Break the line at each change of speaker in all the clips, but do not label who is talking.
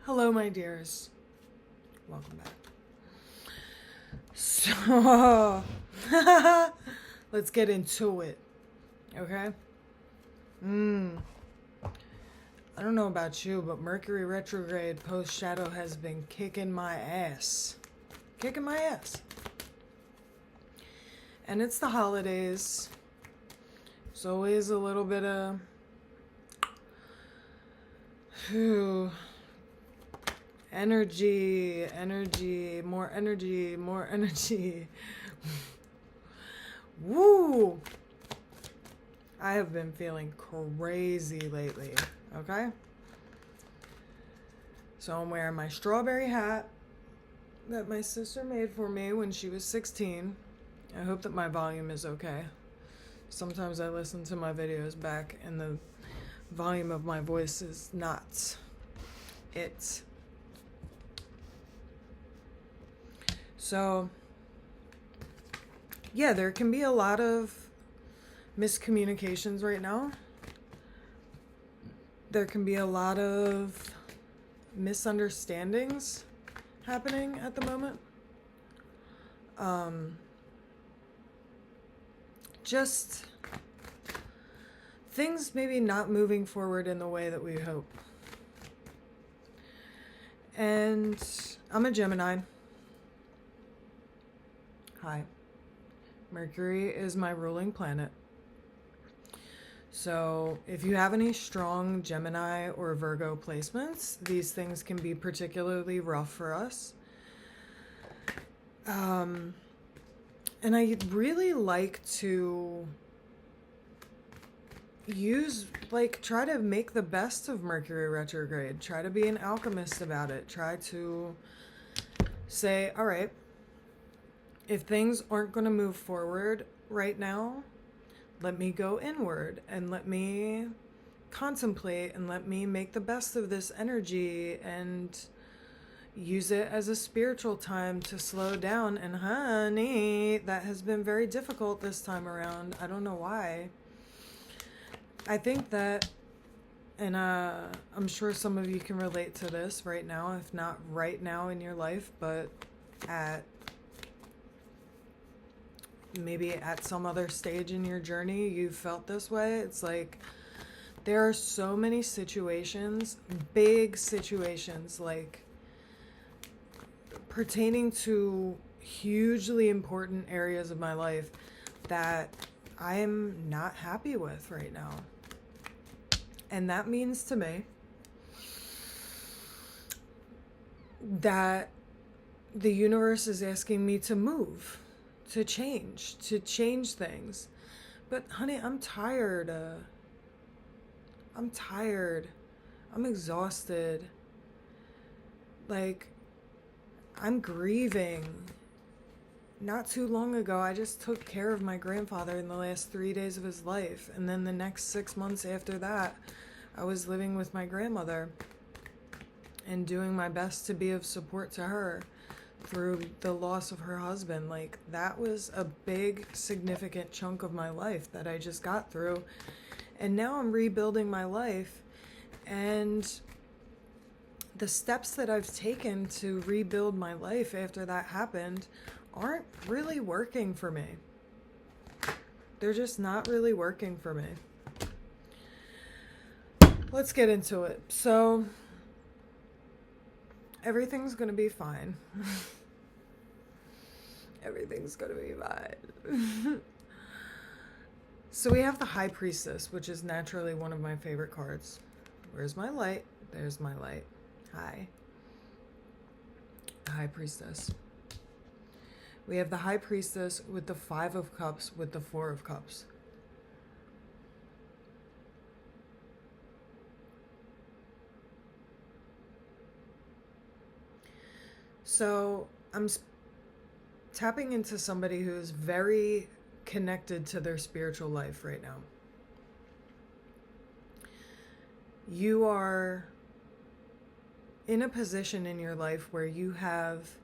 Hello, my dears. Welcome back. So, let's get into it. Okay? I don't know about you, but Mercury retrograde post shadow has been kicking my ass. Kicking my ass. And it's the holidays. There's always a little bit of energy, more energy. Woo! I have been feeling crazy lately, okay? So I'm wearing my strawberry hat that my sister made for me when she was 16. I hope that my volume is okay. Sometimes I listen to my videos back and the volume of my voice is not it. So, yeah, there can be a lot of miscommunications right now. There can be a lot of misunderstandings happening at the moment. Just things maybe not moving forward in the way that we hope. And I'm a Gemini. Hi. Mercury is my ruling planet. So if you have any strong Gemini or Virgo placements, these things can be particularly rough for us. And I really like to try to make the best of Mercury retrograde. Try to be an alchemist about it. Try to say, all right, if things aren't going to move forward right now, let me go inward and let me contemplate and let me make the best of this energy and use it as a spiritual time to slow down. And honey, that has been very difficult this time around. I don't know why. I think that, and I'm sure some of you can relate to this right now, if not right now in your life, but maybe at some other stage in your journey you felt this way. It's like there are so many situations, big situations, like pertaining to hugely important areas of my life that I am not happy with right now. And that means to me that the universe is asking me to move, to change things. But honey, I'm tired. I'm exhausted. Like, I'm grieving. Not too long ago, I just took care of my grandfather in the last 3 days of his life. And then the next 6 months after that, I was living with my grandmother and doing my best to be of support to her through the loss of her husband. Like, that was a big, significant chunk of my life that I just got through. And now I'm rebuilding my life. And the steps that I've taken to rebuild my life after that happened aren't really working for me. They're just not really working for me. Let's get into it. So, everything's gonna be fine. Everything's gonna be fine. So we have the High Priestess, which is naturally one of my favorite cards. Where's my light? There's my light. Hi. The High Priestess. We have the High Priestess with the 5 of Cups with the 4 of Cups. So I'm tapping into somebody who's very connected to their spiritual life right now. You are in a position in your life where you have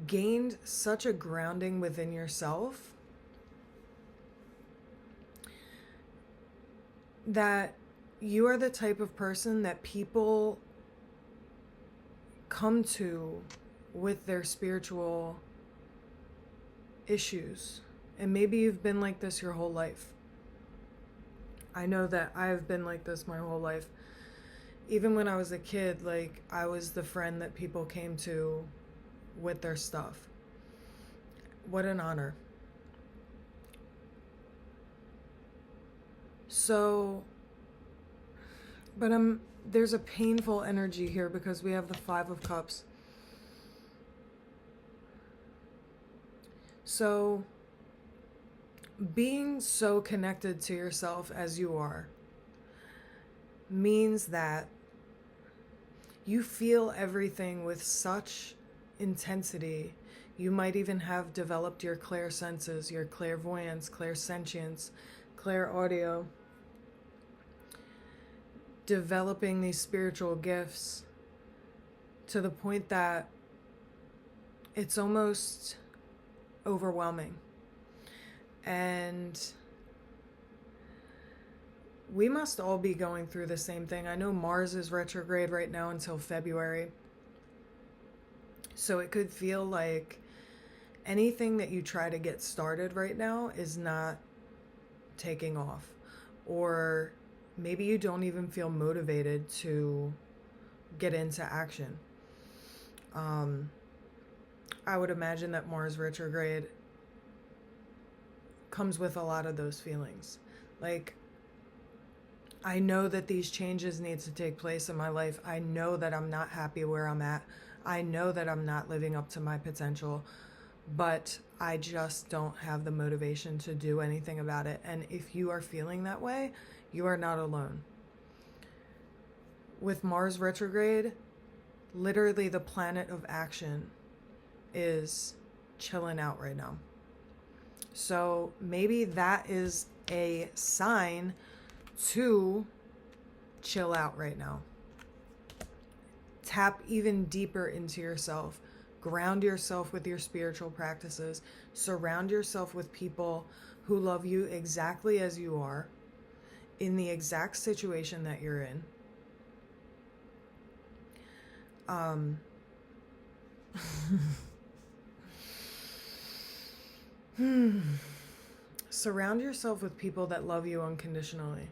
gained such a grounding within yourself that you are the type of person that people come to with their spiritual issues. And maybe you've been like this your whole life. I know that I've been like this my whole life. Even when I was a kid, like, I was the friend that people came to with their stuff. What an honor. So, but there's a painful energy here because we have the Five of Cups. So, being so connected to yourself as you are means that you feel everything with such intensity. You might even have developed your clairsenses, your clairvoyance, clairsentience, clairaudio, developing these spiritual gifts to the point that it's almost overwhelming. And we must all be going through the same thing. I know Mars is retrograde right now until February. So it could feel like anything that you try to get started right now is not taking off. Or maybe you don't even feel motivated to get into action. I would imagine that Mars retrograde comes with a lot of those feelings. Like, I know that these changes need to take place in my life. I know that I'm not happy where I'm at. I know that I'm not living up to my potential, but I just don't have the motivation to do anything about it. And if you are feeling that way, you are not alone. With Mars retrograde, literally the planet of action is chilling out right now. So maybe that is a sign to chill out right now. Tap even deeper into yourself. Ground yourself with your spiritual practices. Surround yourself with people who love you exactly as you are, in the exact situation that you're in. Surround yourself with people that love you unconditionally,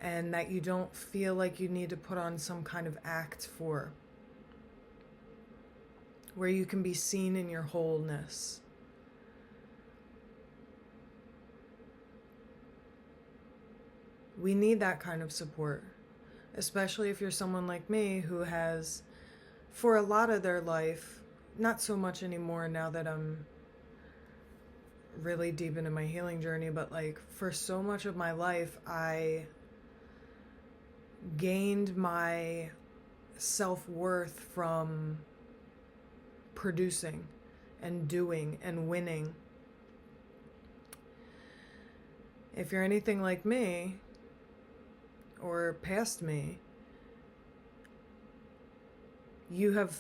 and that you don't feel like you need to put on some kind of act for, where you can be seen in your wholeness. We need that kind of support, especially if you're someone like me who has, for a lot of their life, not so much anymore now that I'm really deep into my healing journey, but like for so much of my life, I gained my self-worth from producing and doing and winning. If you're anything like me or past me, you have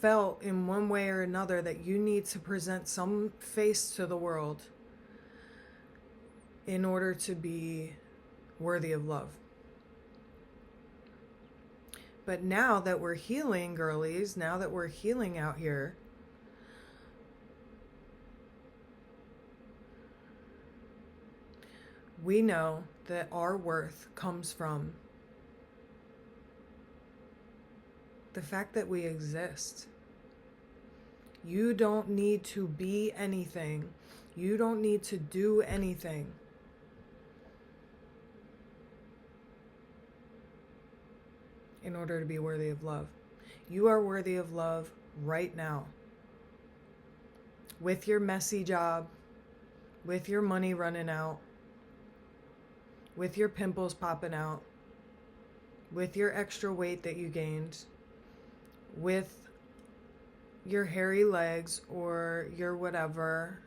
felt in one way or another that you need to present some face to the world in order to be worthy of love. But now that we're healing, girlies, now that we're healing out here, we know that our worth comes from the fact that we exist. You don't need to be anything. You don't need to do anything. In order to be worthy of love. You are worthy of love right now. With your messy job, with your money running out, with your pimples popping out, with your extra weight that you gained, with your hairy legs or your whatever,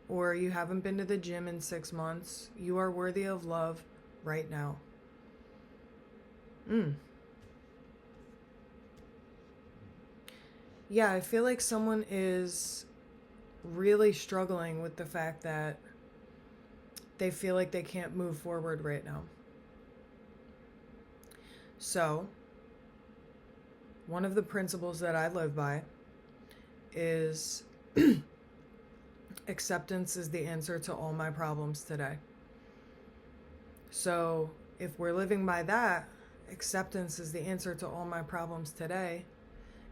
or you haven't been to the gym in 6 months, you are worthy of love right now. Yeah, I feel like someone is really struggling with the fact that they feel like they can't move forward right now. So, one of the principles that I live by is acceptance is the answer to all my problems today. So, if we're living by that, acceptance is the answer to all my problems today.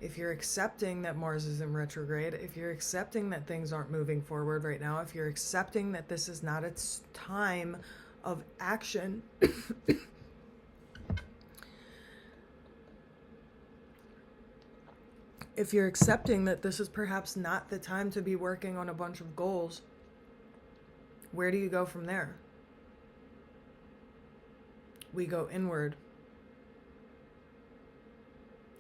If you're accepting that Mars is in retrograde, if you're accepting that things aren't moving forward right now, if you're accepting that this is not its time of action, if you're accepting that this is perhaps not the time to be working on a bunch of goals, where do you go from there? We go inward.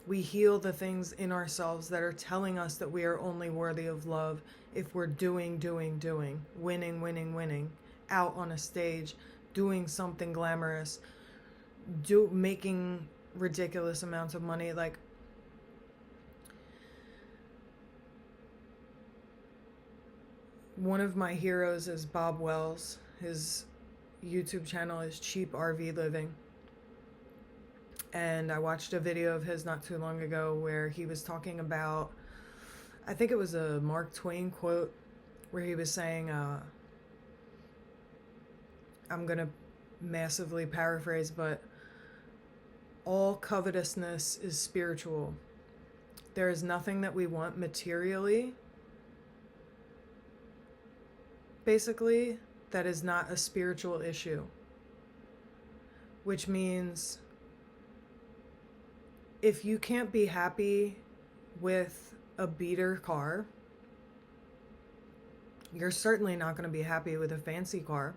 We heal the things in ourselves that are telling us that we are only worthy of love if we're doing, winning, out on a stage, doing something glamorous, making ridiculous amounts of money. Like, one of my heroes is Bob Wells. His YouTube channel is Cheap RV Living. And I watched a video of his not too long ago where he was talking about, I think it was a Mark Twain quote, where he was saying, I'm going to massively paraphrase, but all covetousness is spiritual. There is nothing that we want materially, basically, that is not a spiritual issue. Which means if you can't be happy with a beater car, you're certainly not going to be happy with a fancy car.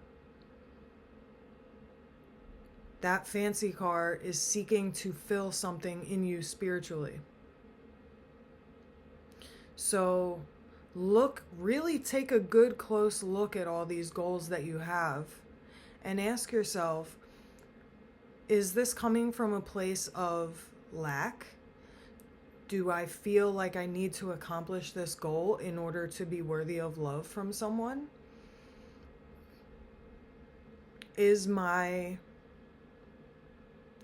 That fancy car is seeking to fill something in you spiritually. So really take a good close look at all these goals that you have and ask yourself, is this coming from a place of lack? Do I feel like I need to accomplish this goal in order to be worthy of love from someone? Is my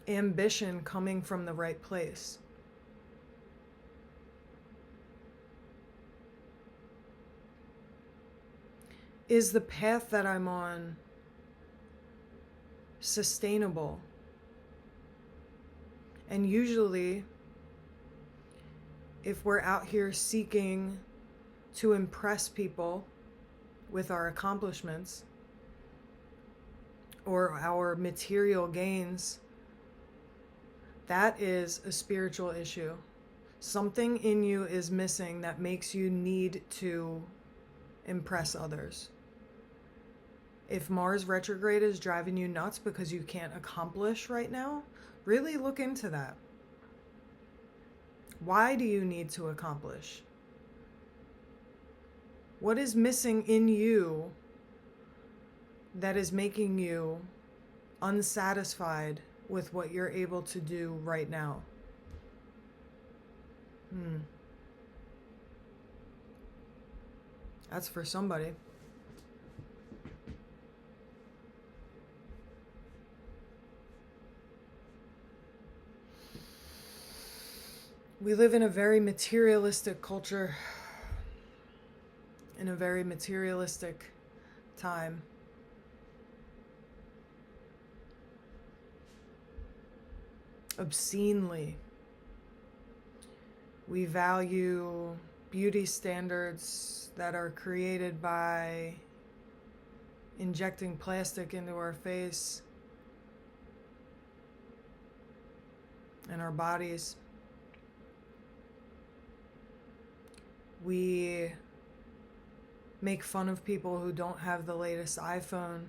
ambition coming from the right place? Is the path that I'm on sustainable? And usually, if we're out here seeking to impress people with our accomplishments or our material gains, that is a spiritual issue. Something in you is missing that makes you need to impress others. If Mars retrograde is driving you nuts because you can't accomplish right now, really look into that. Why do you need to accomplish? What is missing in you that is making you unsatisfied with what you're able to do right now? That's for somebody. We live in a very materialistic culture, in a very materialistic time. Obscenely. We value beauty standards that are created by injecting plastic into our face and our bodies. We make fun of people who don't have the latest iPhone.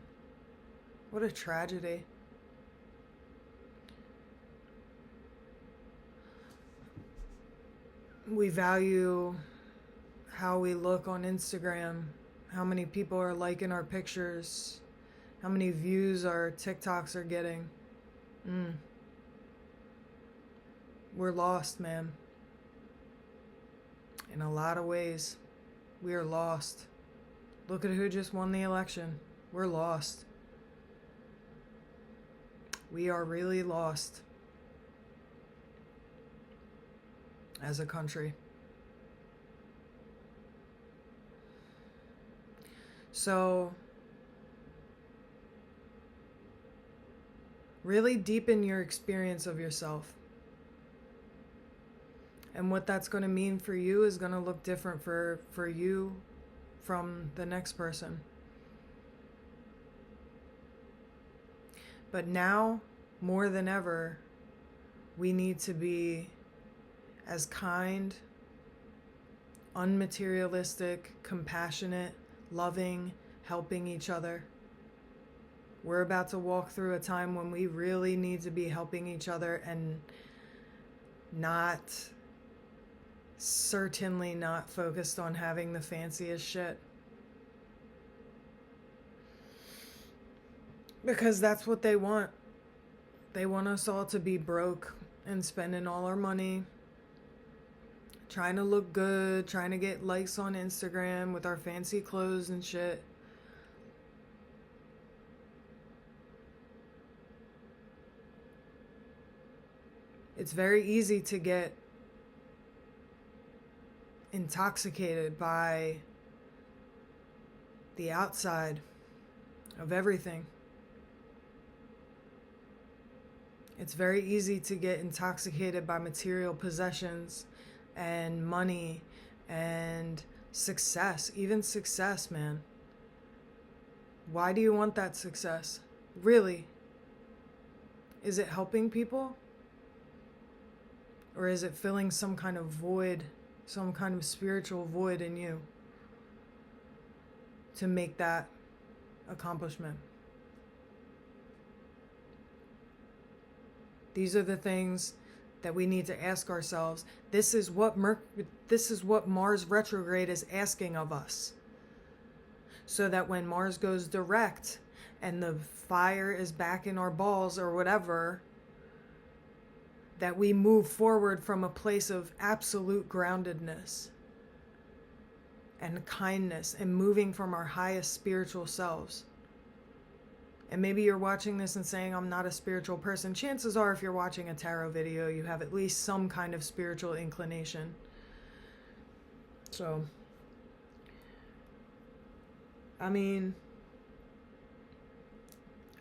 What a tragedy. We value how we look on Instagram, how many people are liking our pictures, how many views our TikToks are getting. We're lost, man. In a lot of ways, we are lost. Look at who just won the election. We're lost. We are really lost as a country. So, really deepen your experience of yourself. And what that's going to mean for you is going to look different for you from the next person. But now, more than ever, we need to be as kind, unmaterialistic, compassionate, loving, helping each other. We're about to walk through a time when we really need to be helping each other, and certainly not focused on having the fanciest shit. Because that's what they want. They want us all to be broke and spending all our money, trying to look good, trying to get likes on Instagram with our fancy clothes and shit. It's very easy to get intoxicated by the outside of everything. It's very easy to get intoxicated by material possessions and money and success, even success, man. Why do you want that success? Really? Is it helping people? Or is it filling some kind of void, some kind of spiritual void in you to make that accomplishment? These are the things that we need to ask ourselves. This is what Mars retrograde is asking of us. So that when Mars goes direct and the fire is back in our balls or whatever, that we move forward from a place of absolute groundedness and kindness and moving from our highest spiritual selves. And maybe you're watching this and saying, I'm not a spiritual person. Chances are, if you're watching a tarot video, you have at least some kind of spiritual inclination. So, I mean,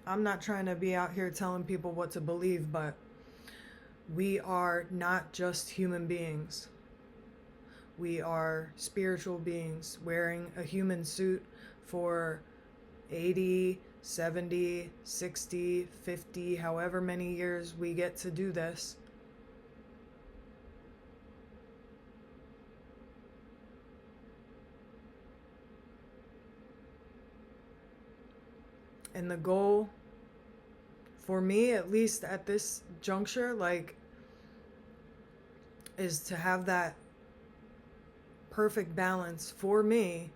I'm not trying to be out here telling people what to believe, but we are not just human beings. We are spiritual beings wearing a human suit for 80, 70, 60, 50, however many years we get to do this. And the goal, for me, at least at this juncture, is to have that perfect balance for me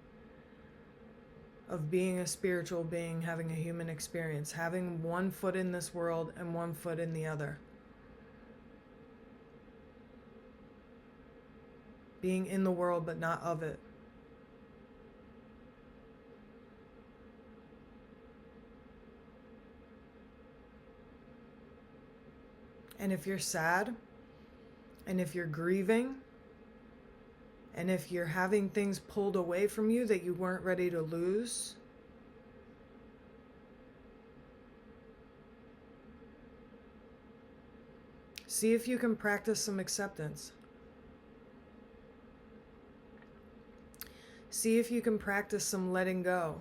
of being a spiritual being, having a human experience, having one foot in this world and one foot in the other. Being in the world but not of it. And if you're sad, and if you're grieving, and if you're having things pulled away from you that you weren't ready to lose, see if you can practice some acceptance. See if you can practice some letting go.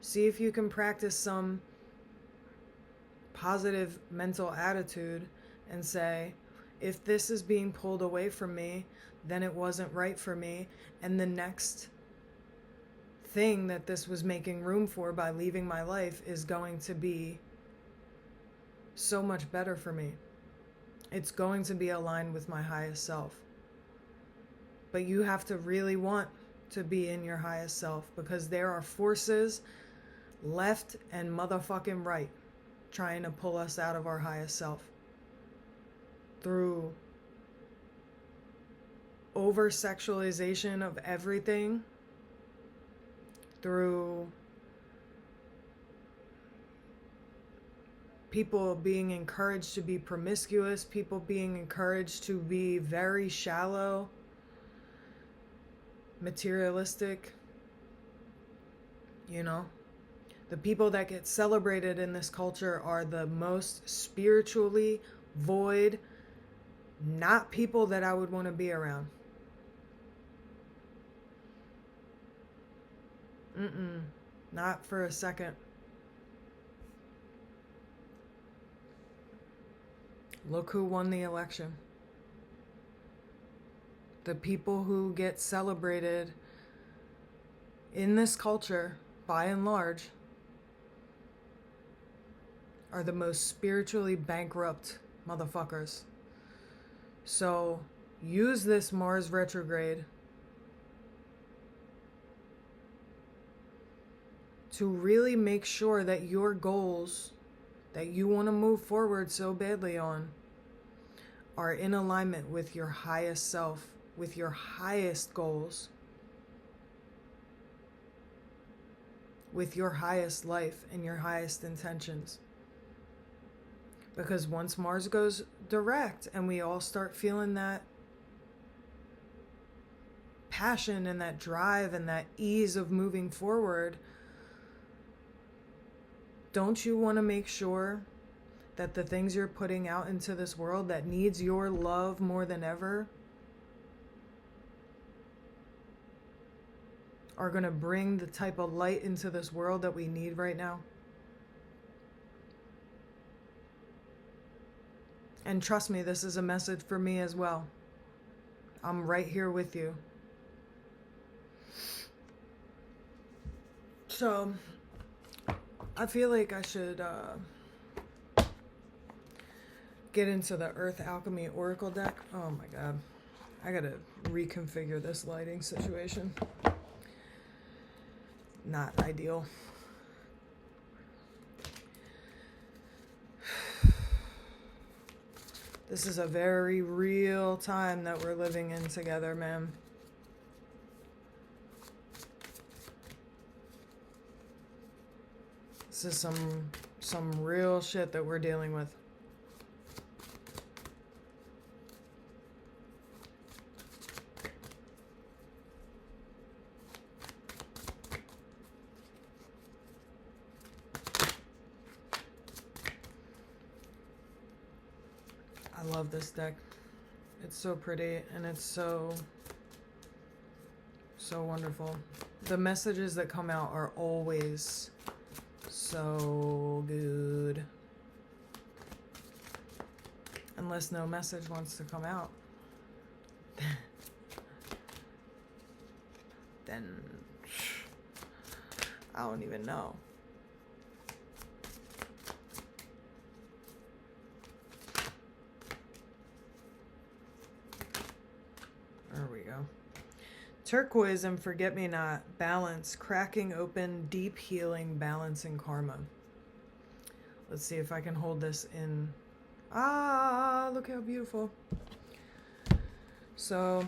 See if you can practice some positive mental attitude and say, if this is being pulled away from me, then it wasn't right for me, and the next thing that this was making room for by leaving my life is going to be so much better for me. It's going to be aligned with my highest self. But you have to really want to be in your highest self, because there are forces left and motherfucking right trying to pull us out of our highest self through over-sexualization of everything, through people being encouraged to be promiscuous, people being encouraged to be very shallow, materialistic, you know. The people that get celebrated in this culture are the most spiritually void, not people that I would want to be around. Not for a second. Look who won the election. The people who get celebrated in this culture, by and large, are the most spiritually bankrupt motherfuckers. So use this Mars retrograde to really make sure that your goals that you want to move forward so badly on are in alignment with your highest self, with your highest goals, with your highest life and your highest intentions. Because once Mars goes direct and we all start feeling that passion and that drive and that ease of moving forward, don't you want to make sure that the things you're putting out into this world that needs your love more than ever are going to bring the type of light into this world that we need right now? And trust me, this is a message for me as well. I'm right here with you. So I feel like I should get into the Earth Alchemy Oracle deck. Oh my god. I gotta reconfigure this lighting situation. Not ideal. This is a very real time that we're living in together, man. This is some real shit that we're dealing with. I love this deck. It's so pretty and it's so wonderful. The messages that come out are always so good. Unless no message wants to come out. Then I don't even know. There we go. Turquoise and forget-me-not, balance, cracking open, deep healing, balancing karma. Let's see if I can hold this in. Ah, look how beautiful. So,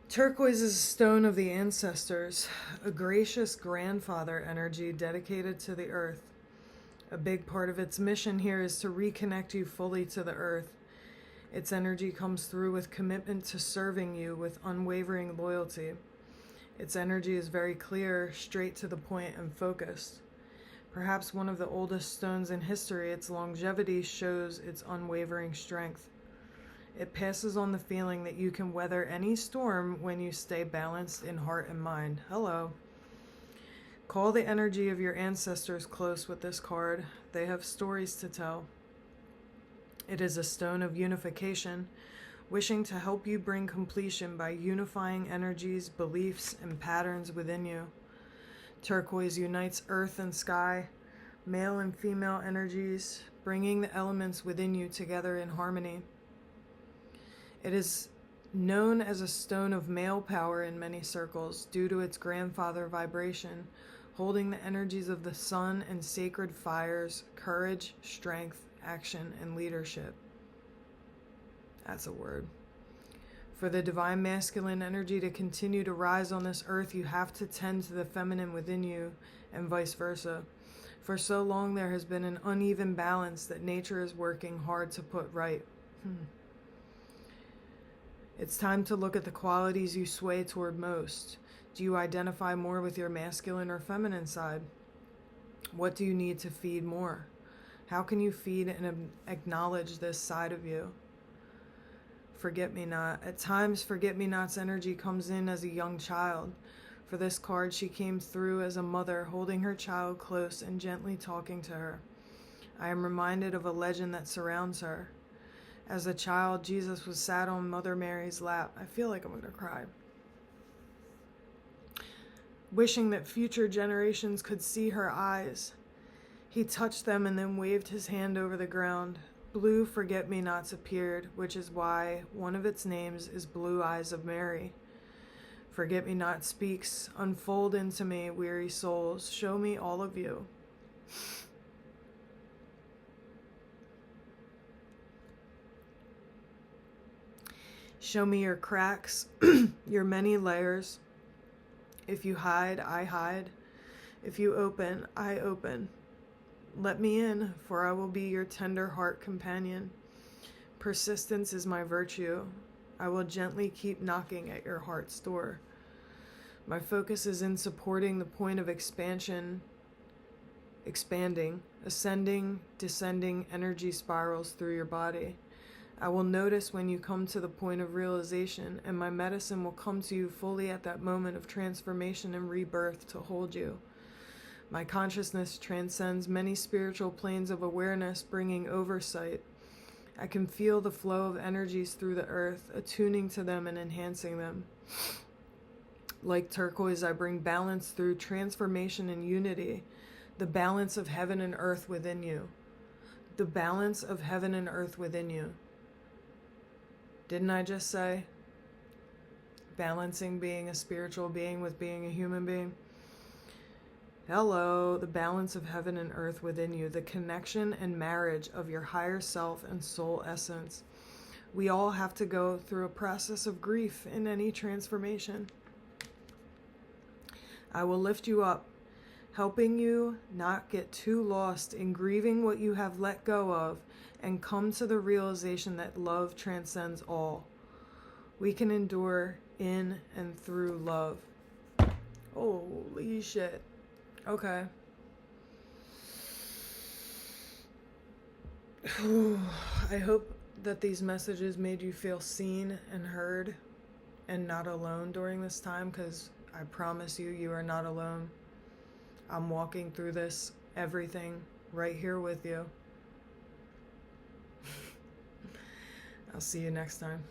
turquoise is a stone of the ancestors, a gracious grandfather energy dedicated to the earth. A big part of its mission here is to reconnect you fully to the earth. Its energy comes through with commitment to serving you with unwavering loyalty. Its energy is very clear, straight to the point, and focused. Perhaps one of the oldest stones in history, its longevity shows its unwavering strength. It passes on the feeling that you can weather any storm when you stay balanced in heart and mind. Hello. Call the energy of your ancestors close with this card. They have stories to tell. It is a stone of unification, wishing to help you bring completion by unifying energies, beliefs, and patterns within you. Turquoise unites earth and sky, male and female energies, bringing the elements within you together in harmony. It is known as a stone of male power in many circles due to its grandfather vibration, holding the energies of the sun and sacred fires, courage, strength, action, and leadership. That's a word. For the divine masculine energy to continue to rise on this earth, you have to tend to the feminine within you, and vice versa. For so long there has been an uneven balance that nature is working hard to put right. It's time to look at the qualities you sway toward most. Do you identify more with your masculine or feminine side? What do you need to feed more? How can you feed and acknowledge this side of you? Forget-me-not. At times, forget-me-not's energy comes in as a young child. For this card, she came through as a mother, holding her child close and gently talking to her. I am reminded of a legend that surrounds her. As a child, Jesus was sat on Mother Mary's lap. I feel like I'm going to cry. Wishing that future generations could see her eyes. He touched them and then waved his hand over the ground. Blue forget-me-nots appeared, which is why one of its names is Blue Eyes of Mary. Forget-me-not speaks, unfold into me, weary souls, show me all of you. Show me your cracks, your many layers. If you hide, I hide. If you open, I open. Let me in, for I will be your tender heart companion. Persistence is my virtue. I will gently keep knocking at your heart's door. My focus is in supporting the point of expansion, expanding, ascending, descending energy spirals through your body. I will notice when you come to the point of realization, and my medicine will come to you fully at that moment of transformation and rebirth to hold you. My consciousness transcends many spiritual planes of awareness, bringing oversight. I can feel the flow of energies through the earth, attuning to them and enhancing them. Like turquoise, I bring balance through transformation and unity, the balance of heaven and earth within you. The balance of heaven and earth within you. Didn't I just say balancing being a spiritual being with being a human being? Hello, the balance of heaven and earth within you, the connection and marriage of your higher self and soul essence. We all have to go through a process of grief in any transformation. I will lift you up, helping you not get too lost in grieving what you have let go of and come to the realization that love transcends all. We can endure in and through love. Holy shit. Okay. I hope that these messages made you feel seen and heard and not alone during this time, because I promise you, you are not alone. I'm walking through this, everything, right here with you. I'll see you next time.